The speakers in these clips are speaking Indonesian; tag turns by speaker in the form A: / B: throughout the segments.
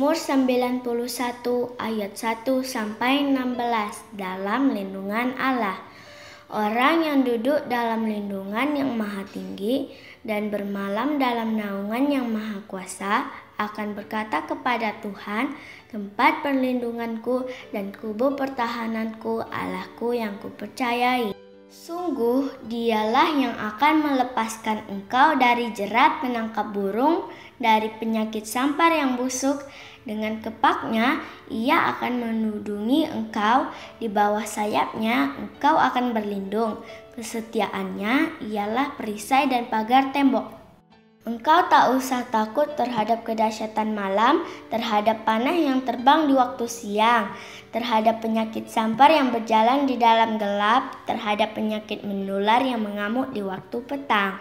A: Mazmur 91 ayat 1 sampai 16 dalam lindungan Allah. Orang yang duduk dalam lindungan yang maha tinggi dan bermalam dalam naungan yang maha kuasa akan berkata kepada Tuhan, tempat perlindunganku dan kubu pertahananku, Allahku yang kupercayai. Sungguh dialah yang akan melepaskan engkau dari jerat penangkap burung, dari penyakit sampar yang busuk. Dengan kepaknya ia akan menudungi engkau, di bawah sayapnya engkau akan berlindung. Kesetiaannya ialah perisai dan pagar tembok. Engkau tak usah takut terhadap kedahsyatan malam, terhadap panah yang terbang di waktu siang, terhadap penyakit sampar yang berjalan di dalam gelap, terhadap penyakit menular yang mengamuk di waktu petang.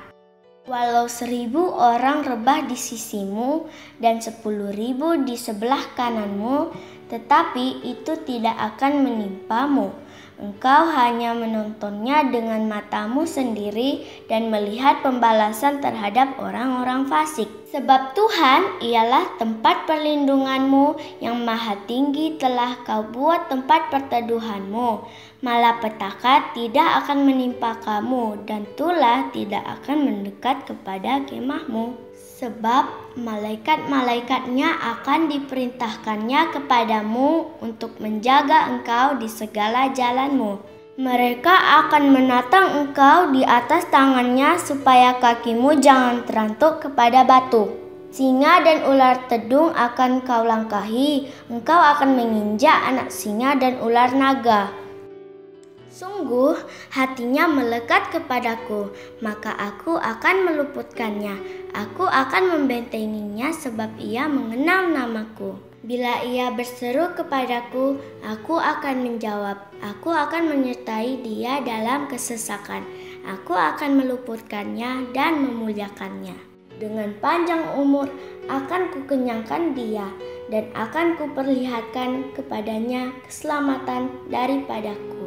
A: Walau 1000 orang rebah di sisimu dan 10.000 di sebelah kananmu, tetapi itu tidak akan menimpamu. Engkau hanya menontonnya dengan matamu sendiri dan melihat pembalasan terhadap orang-orang fasik. Sebab Tuhan ialah tempat perlindunganmu, yang maha tinggi telah kau buat tempat perteduhanmu. Malapetaka tidak akan menimpa kamu, dan tulah tidak akan mendekat kepada kemahmu. Sebab malaikat-malaikatnya akan diperintahkannya kepadamu untuk menjaga engkau di segala jalanmu. Mereka akan menatang engkau di atas tangannya supaya kakimu jangan terantuk kepada batu. Singa dan ular tedung akan kau langkahi, engkau akan menginjak anak singa dan ular naga. Sungguh hatinya melekat kepadaku, maka aku akan meluputkannya. Aku akan membentenginya sebab ia mengenal namaku. Bila ia berseru kepadaku, aku akan menjawab. Aku akan menyertai dia dalam kesesakan. Aku akan meluputkannya dan memuliakannya. Dengan panjang umur akan kukenyangkan dia, dan akan kuperlihatkan kepadanya keselamatan daripadaku.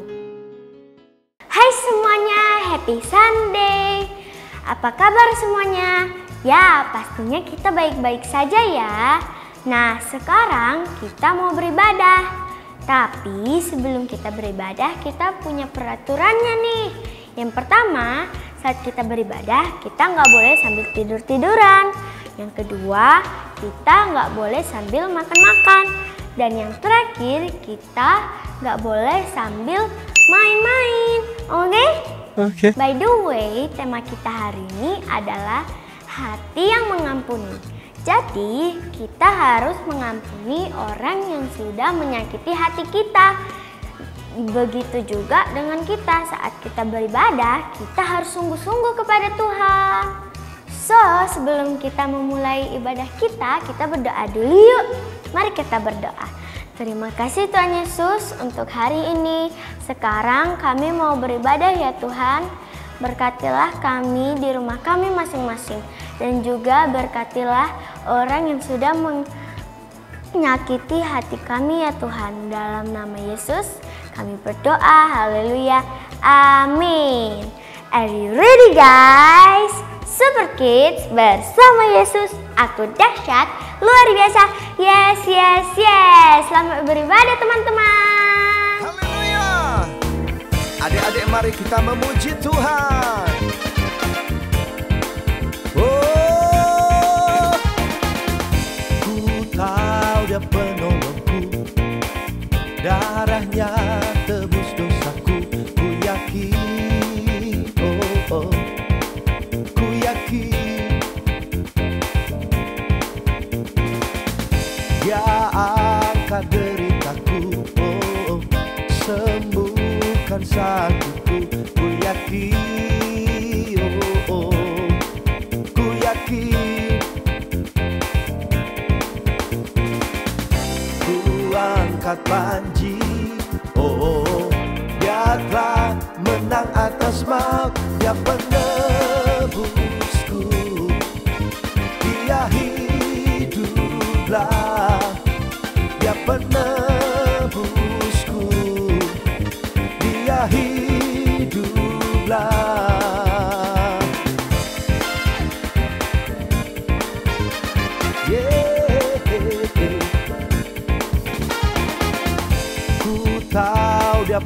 A: Hai semuanya, happy Sunday. Apa kabar semuanya? Ya, pastinya kita baik-baik saja ya. Nah, sekarang kita mau beribadah. Tapi sebelum kita beribadah, kita punya peraturannya nih. Yang pertama, saat kita beribadah, kita nggak boleh sambil tidur-tiduran. Yang kedua, kita nggak boleh sambil makan-makan. Dan yang terakhir, kita nggak boleh sambil main-main. Oke? By the way, tema kita hari ini adalah hati yang mengampuni. Jadi, kita harus mengampuni orang yang sudah menyakiti hati kita. Begitu juga dengan kita, saat kita beribadah, kita harus sungguh-sungguh kepada Tuhan. So, sebelum kita memulai ibadah kita berdoa dulu yuk. Mari kita berdoa. Terima kasih Tuhan Yesus untuk hari ini. Sekarang kami mau beribadah ya Tuhan. Berkatilah kami di rumah kami masing-masing. Dan juga berkatilah orang yang sudah menyakiti hati kami ya Tuhan. Dalam nama Yesus kami berdoa. Haleluya. Amin. Are you ready guys? Super Kids bersama Yesus, aku dahsyat, luar biasa. Yes, yes, yes. Selamat beribadah teman-teman.
B: Haleluya. Adik-adik mari kita memuji Tuhan. Oh, ku tahu dia penolongku, darahnya tebus dosaku, ku yakin. Oh, ku yakin dia angkat deritaku, oh, sembuhkan sakitku, ku yakin, oh, ku yakin. Ku angkat panji, oh, dia telah menang atas maut, dia penebusku, dia hiduplah, dia penebusku, dia hiduplah. Yeah.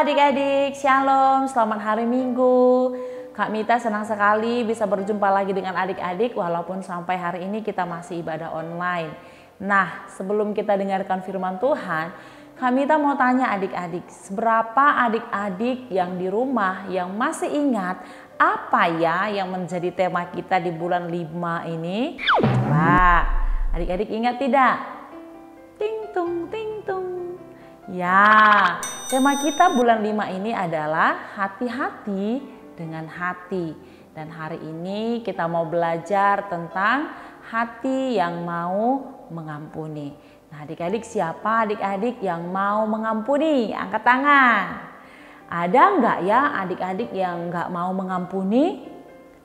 C: adik-adik, Shalom, selamat hari Minggu. Kak Mita senang sekali bisa berjumpa lagi dengan adik-adik walaupun sampai hari ini kita masih ibadah online. Nah, sebelum kita dengarkan firman Tuhan, Kak Mita mau tanya adik-adik, seberapa adik-adik yang di rumah yang masih ingat apa ya yang menjadi tema kita di bulan 5 ini? Coba, adik-adik ingat tidak? Ting tung, ting tung. Ya, tema kita bulan 5 ini adalah hati-hati dengan hati. Dan hari ini kita mau belajar tentang hati yang mau mengampuni. Nah, adik-adik, siapa adik-adik yang mau mengampuni? Angkat tangan. Ada enggak ya adik-adik yang enggak mau mengampuni?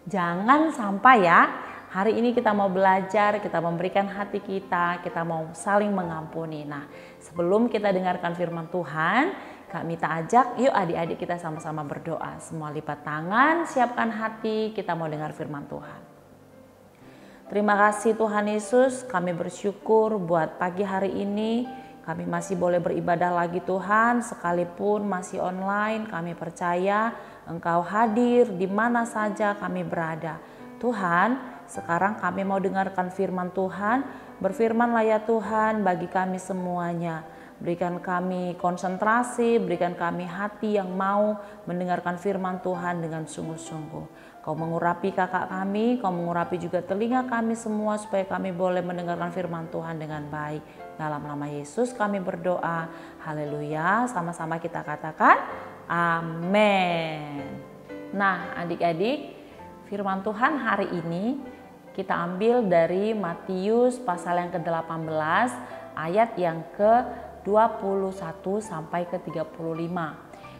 C: Jangan sampai ya. Hari ini kita mau belajar, kita memberikan hati kita mau saling mengampuni. Nah, sebelum kita dengarkan firman Tuhan, Kak Mita ajak, yuk adik-adik kita sama-sama berdoa. Semua lipat tangan, siapkan hati, kita mau dengar firman Tuhan. Terima kasih Tuhan Yesus, kami bersyukur buat pagi hari ini. Kami masih boleh beribadah lagi Tuhan, sekalipun masih online. Kami percaya Engkau hadir di mana saja kami berada. Tuhan, sekarang kami mau dengarkan firman Tuhan. Berfirmanlah ya Tuhan bagi kami semuanya. Berikan kami konsentrasi, berikan kami hati yang mau mendengarkan firman Tuhan dengan sungguh-sungguh. Kau mengurapi kakak kami, Kau mengurapi juga telinga kami semua supaya kami boleh mendengarkan firman Tuhan dengan baik. Dalam nama Yesus kami berdoa, haleluya, sama-sama kita katakan amin. Nah adik-adik, firman Tuhan hari ini kita ambil dari Matius pasal yang ke-18 ayat yang ke-21 sampai ke-35.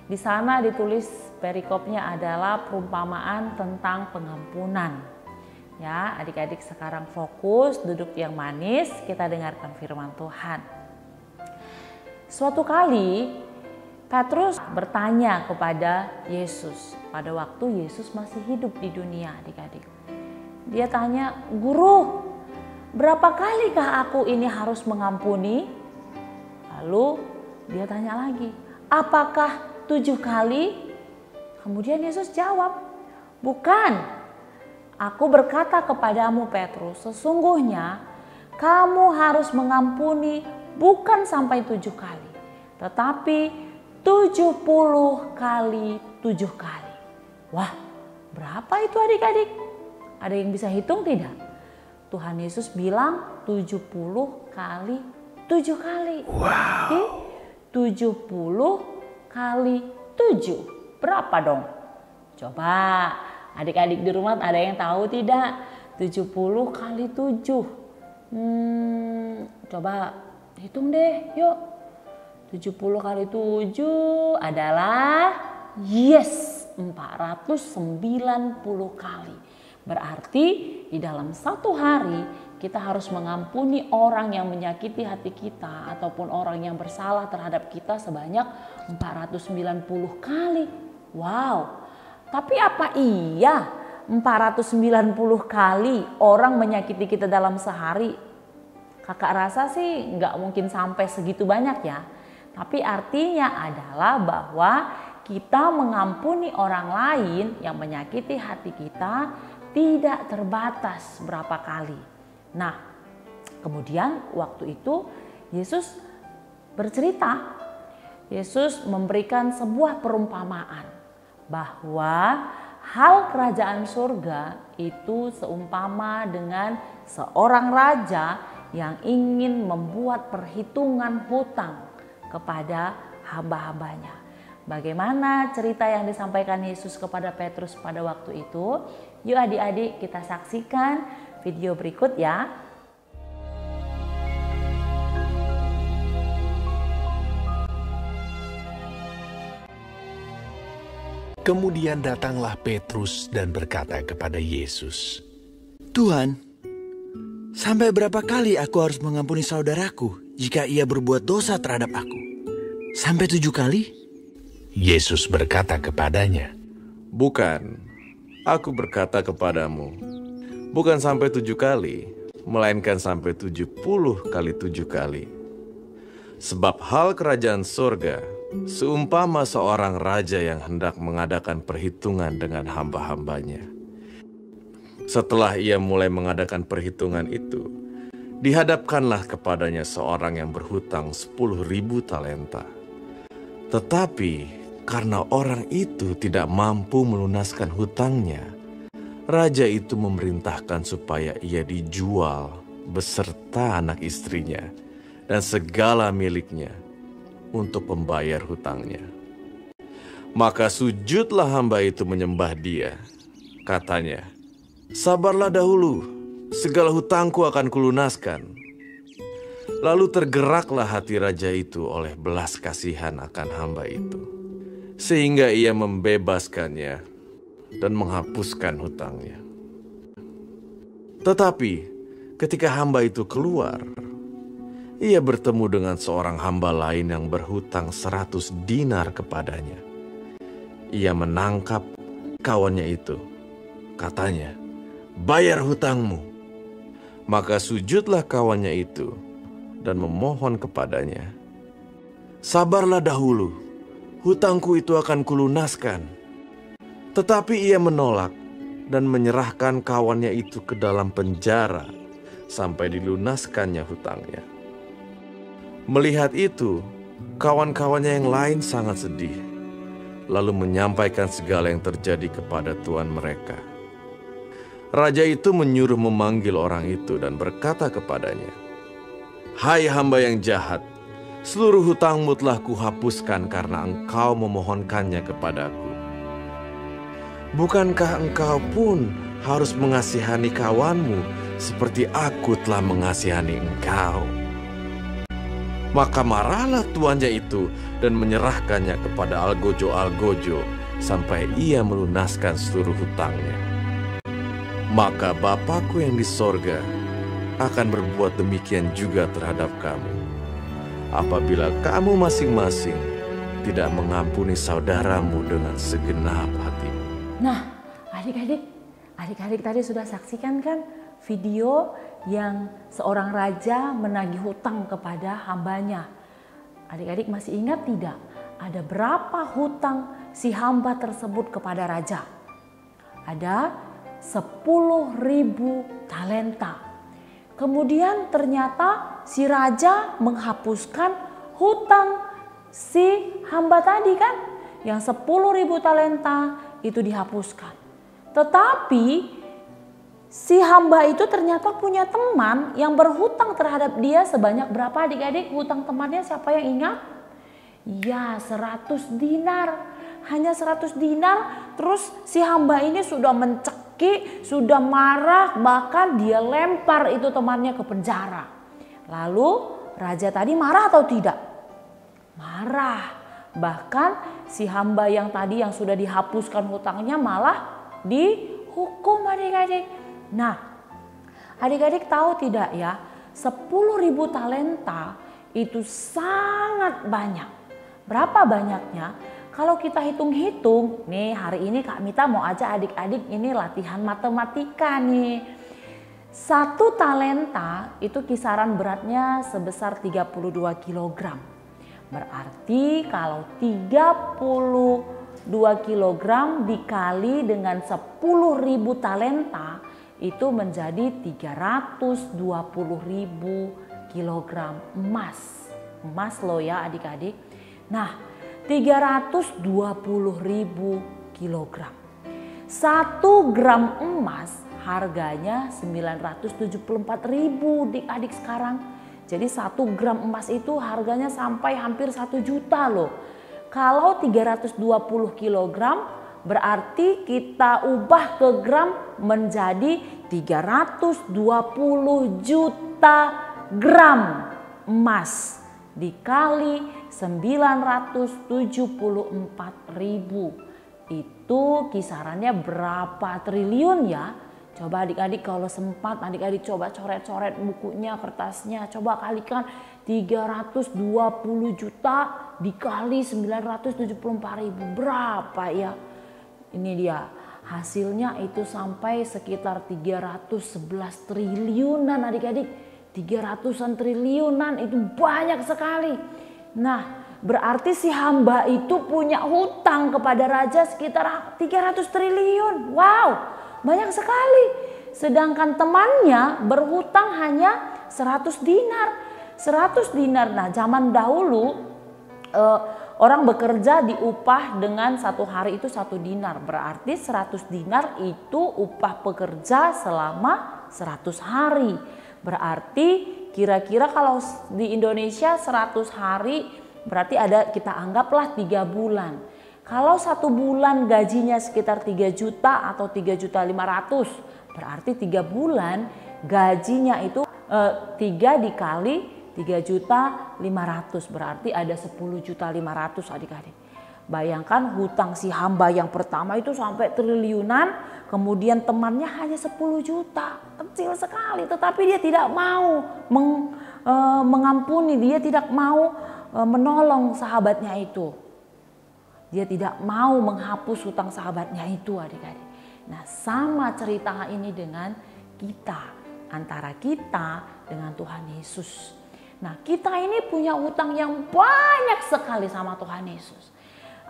C: Di sana ditulis perikopnya adalah perumpamaan tentang pengampunan. Ya, adik-adik sekarang fokus, duduk yang manis, kita dengarkan firman Tuhan. Suatu kali Petrus bertanya kepada Yesus pada waktu Yesus masih hidup di dunia, adik-adik. Dia tanya, "Guru, berapa kalikah aku ini harus mengampuni?" Lalu dia tanya lagi, "Apakah 7 kali?" Kemudian Yesus jawab, "Bukan. Aku berkata kepadamu Petrus, sesungguhnya kamu harus mengampuni bukan sampai 7 kali, tetapi 70 kali 7 kali." Wah, berapa itu adik-adik? Ada yang bisa hitung tidak? Tuhan Yesus bilang 70 kali 7 kali.
B: Wow.
C: Oke, 70 kali 7. Berapa dong? Coba adik-adik di rumah ada yang tahu tidak? 70 kali 7. Coba hitung deh, yuk. 70 kali 7 adalah 490 kali. Berarti di dalam satu hari kita harus mengampuni orang yang menyakiti hati kita ataupun orang yang bersalah terhadap kita sebanyak 490 kali. Wow. Tapi apa iya 490 kali orang menyakiti kita dalam sehari? Kakak rasa sih nggak mungkin sampai segitu banyak ya. Tapi artinya adalah bahwa kita mengampuni orang lain yang menyakiti hati kita tidak terbatas berapa kali. Nah, kemudian waktu itu Yesus bercerita. Yesus memberikan sebuah perumpamaan bahwa hal kerajaan surga itu seumpama dengan seorang raja yang ingin membuat perhitungan hutang kepada hamba-hambanya. Bagaimana cerita yang disampaikan Yesus kepada Petrus pada waktu itu? Yuk adik-adik kita saksikan video berikut ya.
D: Kemudian datanglah Petrus dan berkata kepada Yesus,
E: "Tuhan, sampai berapa kali aku harus mengampuni saudaraku jika ia berbuat dosa terhadap aku? Sampai 7 kali?"
D: Yesus berkata kepadanya,
F: "Bukan, aku berkata kepadamu, bukan sampai 7 kali, melainkan sampai 70 kali 7 kali. Sebab hal kerajaan surga Seumpama seorang raja yang hendak mengadakan perhitungan dengan hamba-hambanya. Setelah ia mulai mengadakan perhitungan itu, dihadapkanlah kepadanya seorang yang berhutang 10.000 talenta. Tetapi karena orang itu tidak mampu melunaskan hutangnya, raja itu memerintahkan supaya ia dijual beserta anak istrinya dan segala miliknya untuk membayar hutangnya. Maka sujudlah hamba itu menyembah dia. Katanya, "Sabarlah dahulu, segala hutangku akan kulunaskan." Lalu tergeraklah hati raja itu oleh belas kasihan akan hamba itu, sehingga ia membebaskannya dan menghapuskan hutangnya. Tetapi ketika hamba itu keluar, ia bertemu dengan seorang hamba lain yang berhutang 100 dinar kepadanya. Ia menangkap kawannya itu. Katanya, "Bayar hutangmu." Maka sujudlah kawannya itu dan memohon kepadanya, "Sabarlah dahulu, hutangku itu akan kulunaskan." Tetapi ia menolak dan menyerahkan kawannya itu ke dalam penjara sampai dilunaskannya hutangnya. Melihat itu, kawan-kawannya yang lain sangat sedih, lalu menyampaikan segala yang terjadi kepada tuan mereka. Raja itu menyuruh memanggil orang itu dan berkata kepadanya, "Hai hamba yang jahat, seluruh hutangmu telah kuhapuskan karena engkau memohonkannya kepadaku. Bukankah engkau pun harus mengasihani kawanmu seperti aku telah mengasihani engkau?" Maka marahlah tuannya itu dan menyerahkannya kepada algojo-algojo sampai ia melunaskan seluruh hutangnya. Maka Bapakku yang di sorga akan berbuat demikian juga terhadap kamu, apabila kamu masing-masing tidak mengampuni saudaramu dengan segenap hatimu.
C: Nah, adik-adik tadi sudah saksikan kan video yang seorang raja menagih hutang kepada hambanya. Adik-adik masih ingat tidak? Ada berapa hutang si hamba tersebut kepada raja? Ada 10.000 talenta. Kemudian ternyata si raja menghapuskan hutang si hamba tadi kan. Yang 10.000 talenta itu dihapuskan. Tetapi si hamba itu ternyata punya teman yang berhutang terhadap dia sebanyak berapa adik-adik? Hutang temannya siapa yang ingat? Ya, 100 dinar. Hanya 100 dinar. Terus si hamba ini sudah mencekik, sudah marah, bahkan dia lempar itu temannya ke penjara. Lalu raja tadi marah atau tidak? Marah. Bahkan si hamba yang tadi yang sudah dihapuskan hutangnya malah dihukum adik-adik. Nah, adik-adik tahu tidak ya, 10.000 talenta itu sangat banyak. Berapa banyaknya? Kalau kita hitung-hitung, nih hari ini Kak Mita mau ajak adik-adik ini latihan matematika nih. 1 talenta itu kisaran beratnya sebesar 32 kg. Berarti kalau 32 kg dikali dengan 10.000 talenta itu menjadi 320.000 kilogram emas. Emas loh ya adik-adik. Nah, 320.000 kilogram. 1 gram emas harganya 974.000 adik-adik sekarang. Jadi 1 gram emas itu harganya sampai hampir 1 juta loh. Kalau 320 kilogram berarti kita ubah ke gram menjadi 320 juta gram emas dikali 974.000. Itu kisarannya berapa triliun ya? Coba adik-adik kalau sempat adik-adik coba coret-coret bukunya, kertasnya. Coba kalikan 320 juta dikali 974.000. Berapa ya? Ini dia. Hasilnya itu sampai sekitar 311 triliunan adik-adik. 300-an triliunan itu banyak sekali. Nah, Berarti si hamba itu punya hutang kepada raja sekitar 300 triliun. Wow, banyak sekali. Sedangkan temannya berhutang hanya 100 dinar. 100 dinar. Nah, zaman dahulu orang bekerja diupah dengan satu hari itu 1 dinar. Berarti 100 dinar itu upah pekerja selama 100 hari. Berarti kira-kira kalau di Indonesia 100 hari berarti ada, kita anggaplah 3 bulan. Kalau 1 bulan gajinya sekitar 3 juta atau 3.500.000, berarti 3 bulan gajinya itu 3 dikali 3.500.000, berarti ada 10.500.000 adik-adik. Bayangkan hutang si hamba yang pertama itu sampai triliunan, kemudian temannya hanya 10 juta, kecil sekali. Tetapi dia tidak mau mengampuni, dia tidak mau menolong sahabatnya itu. Dia tidak mau menghapus hutang sahabatnya itu adik-adik. Nah, sama cerita ini dengan kita, antara kita dengan Tuhan Yesus. Nah, kita ini punya hutang yang banyak sekali sama Tuhan Yesus.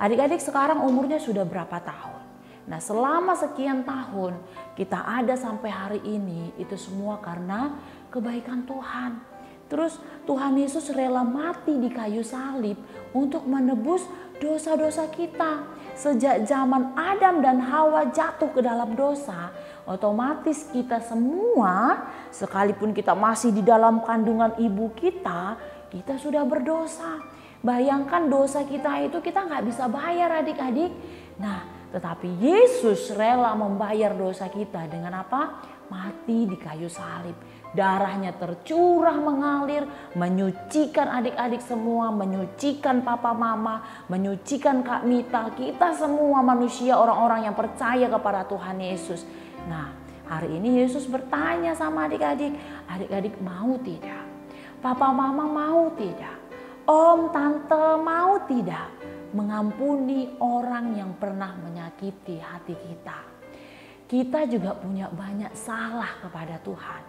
C: Adik-adik sekarang umurnya sudah berapa tahun? Nah, selama sekian tahun kita ada sampai hari ini, itu semua karena kebaikan Tuhan. Terus Tuhan Yesus rela mati di kayu salib untuk menebus dosa-dosa kita. Sejak zaman Adam dan Hawa jatuh ke dalam dosa, otomatis kita semua, sekalipun kita masih di dalam kandungan ibu kita sudah berdosa. Bayangkan dosa kita itu kita nggak bisa bayar adik-adik. Nah, tetapi Yesus rela membayar dosa kita dengan apa? Mati di kayu salib. Darahnya tercurah mengalir, menyucikan adik-adik semua, menyucikan papa mama, menyucikan Kak Mita, kita semua manusia, orang-orang yang percaya kepada Tuhan Yesus. Nah, hari ini Yesus bertanya sama adik-adik, adik-adik mau tidak? Papa mama mau tidak? Om, tante mau tidak mengampuni orang yang pernah menyakiti hati kita? Kita juga punya banyak salah kepada Tuhan.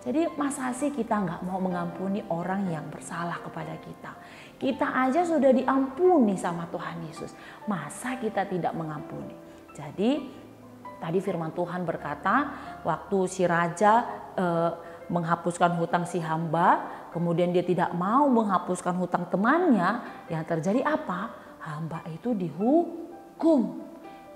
C: Jadi masa sih kita nggak mau mengampuni orang yang bersalah kepada kita? Kita aja sudah diampuni sama Tuhan Yesus. Masa kita tidak mengampuni? Jadi tadi firman Tuhan berkata waktu si raja menghapuskan hutang si hamba, kemudian dia tidak mau menghapuskan hutang temannya, yang terjadi apa? Hamba itu dihukum.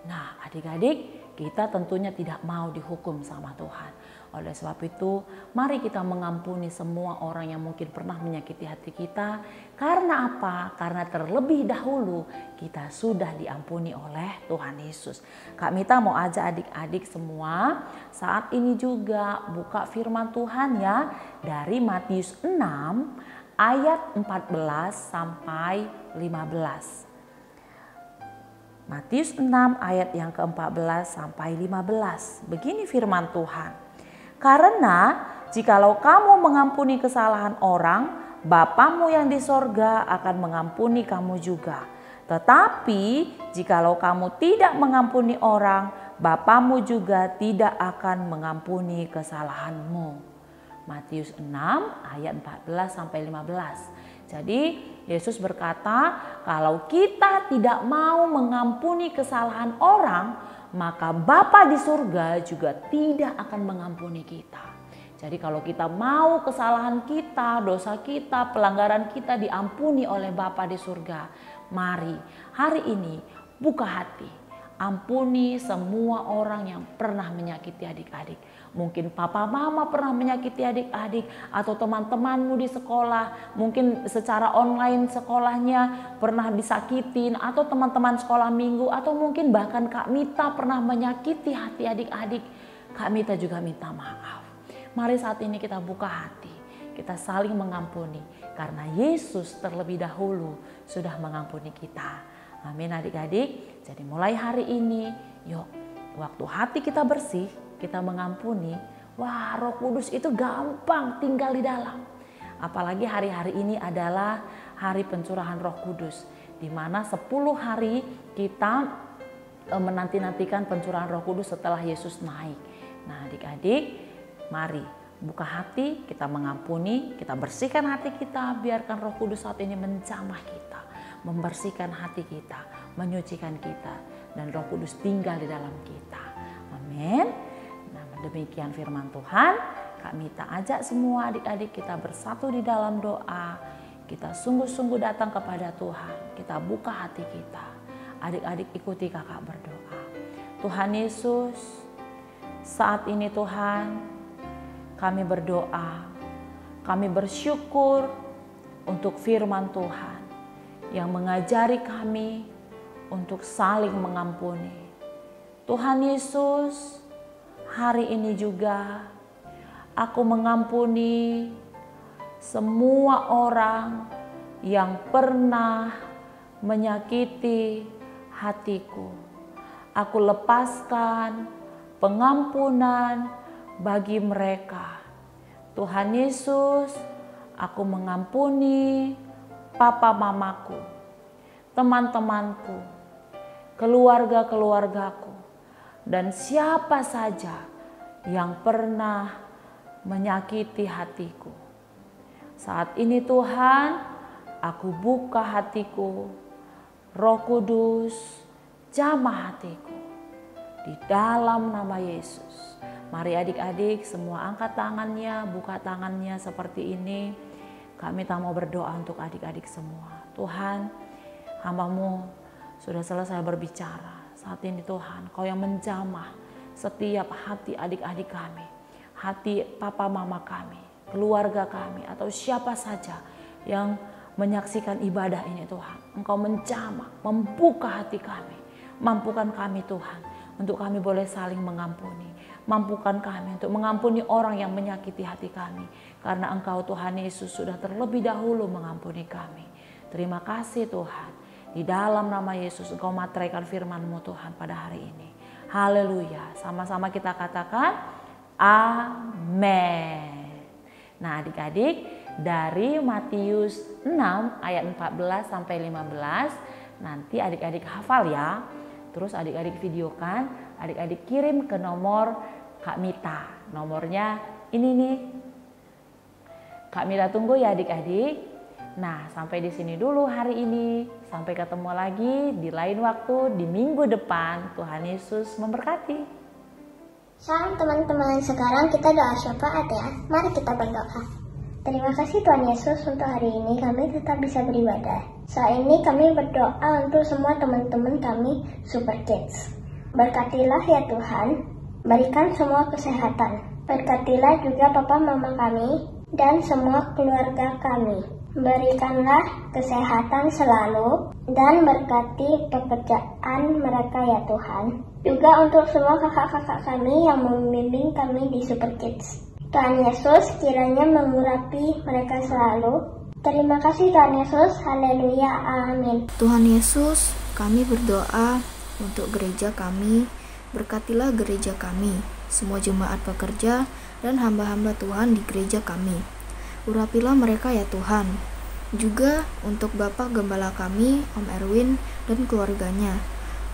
C: Nah, adik-adik, kita tentunya tidak mau dihukum sama Tuhan. Oleh sebab itu, mari kita mengampuni semua orang yang mungkin pernah menyakiti hati kita. Karena apa? Karena terlebih dahulu kita sudah diampuni oleh Tuhan Yesus. Kak Mita mau ajak adik-adik semua saat ini juga buka firman Tuhan ya, dari Matius 6 ayat 14 sampai 15. Matius 6 ayat yang ke-14 sampai 15. Begini firman Tuhan. Karena jikalau kamu mengampuni kesalahan orang, Bapamu yang di sorga akan mengampuni kamu juga. Tetapi jikalau kamu tidak mengampuni orang, Bapamu juga tidak akan mengampuni kesalahanmu. Matius 6 ayat 14 sampai 15. Jadi Yesus berkata, kalau kita tidak mau mengampuni kesalahan orang, maka Bapa di surga juga tidak akan mengampuni kita. Jadi kalau kita mau kesalahan kita, dosa kita, pelanggaran kita diampuni oleh Bapa di surga, mari hari ini buka hati. Ampuni semua orang yang pernah menyakiti adik-adik. Mungkin papa mama pernah menyakiti adik-adik, atau teman-temanmu di sekolah, mungkin secara online sekolahnya pernah disakitin, atau teman-teman sekolah minggu, atau mungkin bahkan Kak Mita pernah menyakiti hati adik-adik. Kak Mita juga minta maaf. Mari saat ini kita buka hati, kita saling mengampuni, karena Yesus terlebih dahulu sudah mengampuni kita. Amin adik-adik. Jadi mulai hari ini, yuk waktu hati kita bersih, kita mengampuni. Wah, Roh Kudus itu gampang tinggal di dalam. Apalagi hari-hari ini adalah hari pencurahan Roh Kudus, di mana 10 hari kita menanti-nantikan pencurahan Roh Kudus setelah Yesus naik. Nah, adik-adik, mari buka hati, kita mengampuni, kita bersihkan hati kita, biarkan Roh Kudus saat ini menjamah kita, membersihkan hati kita, menyucikan kita, dan Roh Kudus tinggal di dalam kita. Amin. Nah, demikian firman Tuhan. Kak Mita ajak semua adik-adik kita bersatu di dalam doa. Kita sungguh-sungguh datang kepada Tuhan. Kita buka hati kita. Adik-adik ikuti kakak berdoa. Tuhan Yesus, saat ini Tuhan, kami berdoa. Kami bersyukur untuk firman Tuhan yang mengajari kami untuk saling mengampuni. Tuhan Yesus, hari ini juga aku mengampuni semua orang yang pernah menyakiti hatiku. Aku lepaskan pengampunan bagi mereka. Tuhan Yesus, aku mengampuni papa mamaku, teman-temanku, keluarga-keluargaku, dan siapa saja yang pernah menyakiti hatiku. Saat ini Tuhan, aku buka hatiku, Roh Kudus, jamah hatiku di dalam nama Yesus. Mari adik-adik semua angkat tangannya, buka tangannya seperti ini. Kami tak mau berdoa untuk adik-adik semua. Tuhan, hamba-Mu sudah selesai berbicara. Saat ini Tuhan, Kau yang menjamah setiap hati adik-adik kami, hati papa mama kami, keluarga kami, atau siapa saja yang menyaksikan ibadah ini Tuhan. Engkau menjamah, membuka hati kami. Mampukan kami Tuhan, untuk kami boleh saling mengampuni. Mampukan kami untuk mengampuni orang yang menyakiti hati kami. Karena Engkau Tuhan Yesus sudah terlebih dahulu mengampuni kami. Terima kasih Tuhan. Di dalam nama Yesus Engkau materaikan firman-Mu Tuhan pada hari ini. Haleluya. Sama-sama kita katakan amin. Nah adik-adik, dari Matius 6 ayat 14 sampai 15 nanti adik-adik hafal ya. Terus adik-adik videokan, adik-adik kirim ke nomor Kak Mita. Nomornya ini nih. Kak Mita tunggu ya adik-adik. Nah, sampai di sini dulu hari ini. Sampai ketemu lagi di lain waktu di minggu depan. Tuhan Yesus memberkati.
A: Salam teman-teman, sekarang kita doa syafaat ya. Mari kita berdoa. Terima kasih Tuhan Yesus untuk hari ini kami tetap bisa beribadah. Saat ini kami berdoa untuk semua teman-teman kami Super Kids. Berkatilah ya Tuhan, berikan semua kesehatan. Berkatilah juga papa mama kami dan semua keluarga kami. Berikanlah kesehatan selalu dan berkati pekerjaan mereka ya Tuhan. Juga untuk semua kakak-kakak kami yang membimbing kami di Super Kids. Tuhan Yesus kiranya mengurapi mereka selalu. Terima kasih Tuhan Yesus. Haleluya. Amin.
G: Tuhan Yesus, kami berdoa untuk gereja kami. Berkatilah gereja kami, semua jemaat pekerja dan hamba-hamba Tuhan di gereja kami. Urapilah mereka ya Tuhan. Juga untuk Bapak Gembala kami, Om Erwin dan keluarganya.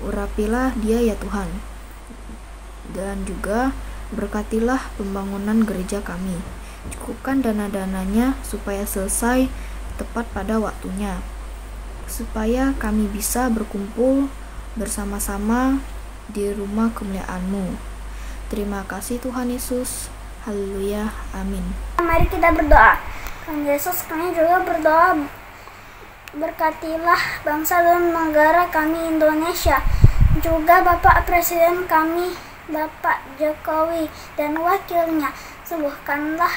G: Urapilah dia ya Tuhan. Dan juga berkatilah pembangunan gereja kami. Cukupkan dana-dananya supaya selesai tepat pada waktunya. Supaya kami bisa berkumpul bersama-sama di rumah kemuliaan-Mu. Terima kasih Tuhan Yesus. Haleluya. Amin.
A: Mari kita berdoa. Tuhan Yesus, kami juga berdoa. Berkatilah bangsa dan negara kami Indonesia. Juga Bapak Presiden kami, Bapak Jokowi dan wakilnya. Sembuhkanlah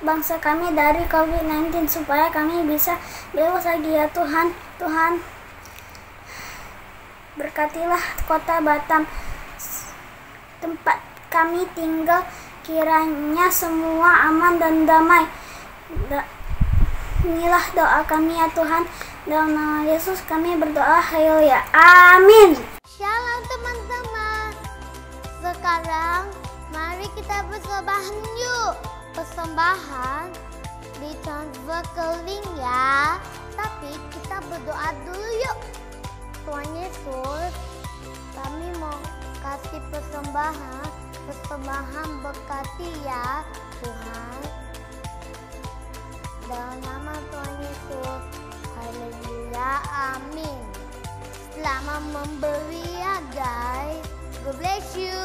A: bangsa kami dari COVID-19 supaya kami bisa bebas lagi ya Tuhan. Tuhan, berkatilah kota Batam, tempat kami tinggal, kiranya semua aman dan damai. Inilah doa kami ya Tuhan. Dalam nama Yesus kami berdoa. Haleluya. Amin. Shalom teman-teman. Sekarang mari kita persembahan yuk. Persembahan ditransfer ke link ya. Tapi kita berdoa dulu yuk. Tuhan Yesus, kami mau kasih persembahan. Persembahan berkati ya Tuhan. Dalam nama Tuhan Yesus. Haleluya. amin. Selamat memberi ya guys. God bless you.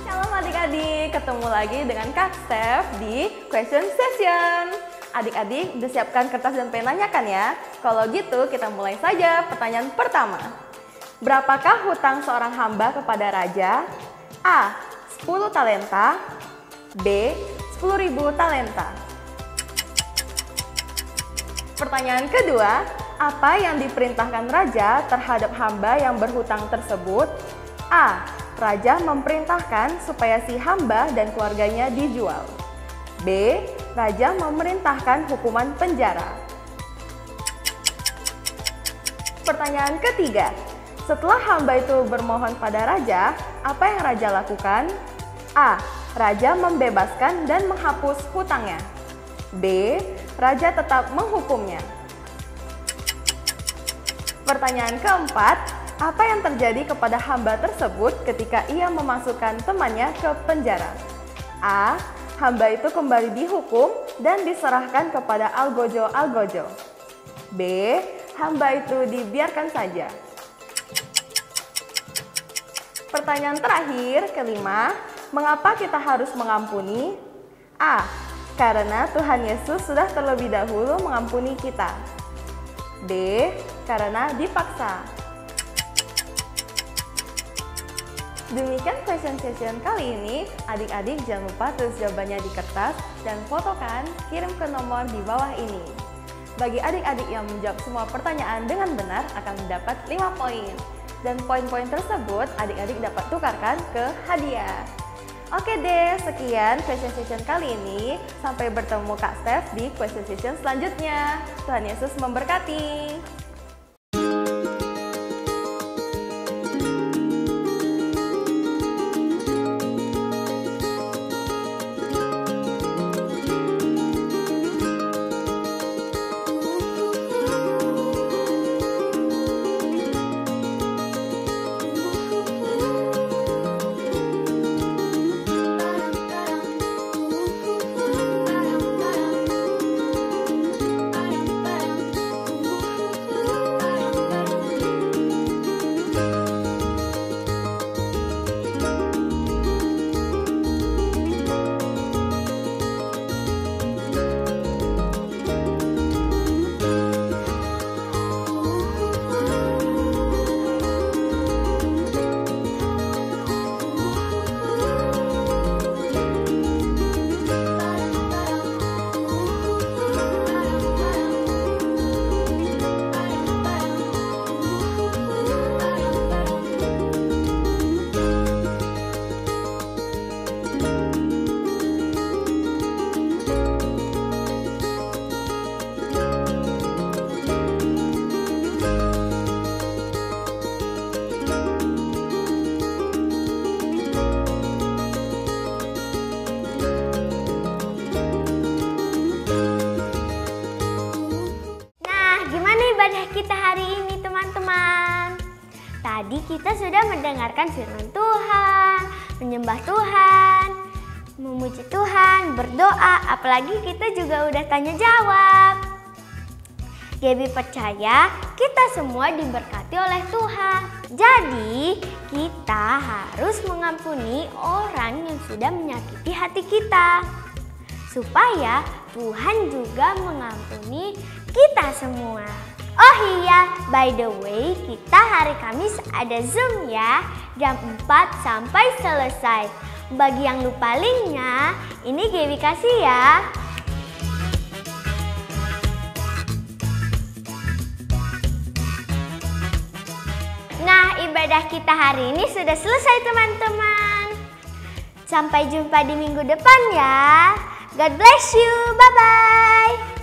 H: Shalom adik-adik, ketemu lagi dengan Kak Steph di Question Session. Adik-adik udah siapkan kertas dan penanya kan ya? Kalau gitu kita mulai saja pertanyaan pertama. Berapakah hutang seorang hamba kepada raja? A. 10 talenta. B. 10.000 talenta. Pertanyaan kedua, apa yang diperintahkan raja terhadap hamba yang berhutang tersebut? A. Raja memerintahkan supaya si hamba dan keluarganya dijual. B. Raja memerintahkan hukuman penjara. Pertanyaan ketiga, setelah hamba itu bermohon pada raja, apa yang raja lakukan? A. Raja membebaskan dan menghapus hutangnya. B. Raja tetap menghukumnya. Pertanyaan keempat, apa yang terjadi kepada hamba tersebut ketika ia memasukkan temannya ke penjara? A. Hamba itu kembali dihukum dan diserahkan kepada algojo-algojo. B. Hamba itu dibiarkan saja. Pertanyaan terakhir, kelima, mengapa kita harus mengampuni? A. Karena Tuhan Yesus sudah terlebih dahulu mengampuni kita. B. Karena dipaksa. Demikian question session kali ini. Adik-adik jangan lupa tulis jawabannya di kertas dan fotokan, kirim ke nomor di bawah ini. Bagi adik-adik yang menjawab semua pertanyaan dengan benar akan mendapat 5 poin. Dan poin-poin tersebut adik-adik dapat tukarkan ke hadiah. Oke deh, sekian question session kali ini. Sampai bertemu Kak Steph di question session selanjutnya. Tuhan Yesus memberkati.
A: ibadah kita hari ini teman-teman. Tadi kita sudah mendengarkan firman Tuhan, menyembah Tuhan, memuji Tuhan, berdoa, apalagi kita juga udah tanya jawab. Gaby percaya kita semua diberkati oleh Tuhan. Jadi kita harus mengampuni orang yang sudah menyakiti hati kita, supaya Tuhan juga mengampuni kita semua. Oh iya, by the way, kita hari Kamis ada Zoom ya, jam 4 sampai selesai. Bagi yang lupa linknya, ini Gaby kasih ya. Nah, ibadah kita hari ini sudah selesai teman-teman. Sampai jumpa di minggu depan ya. God bless you, bye-bye.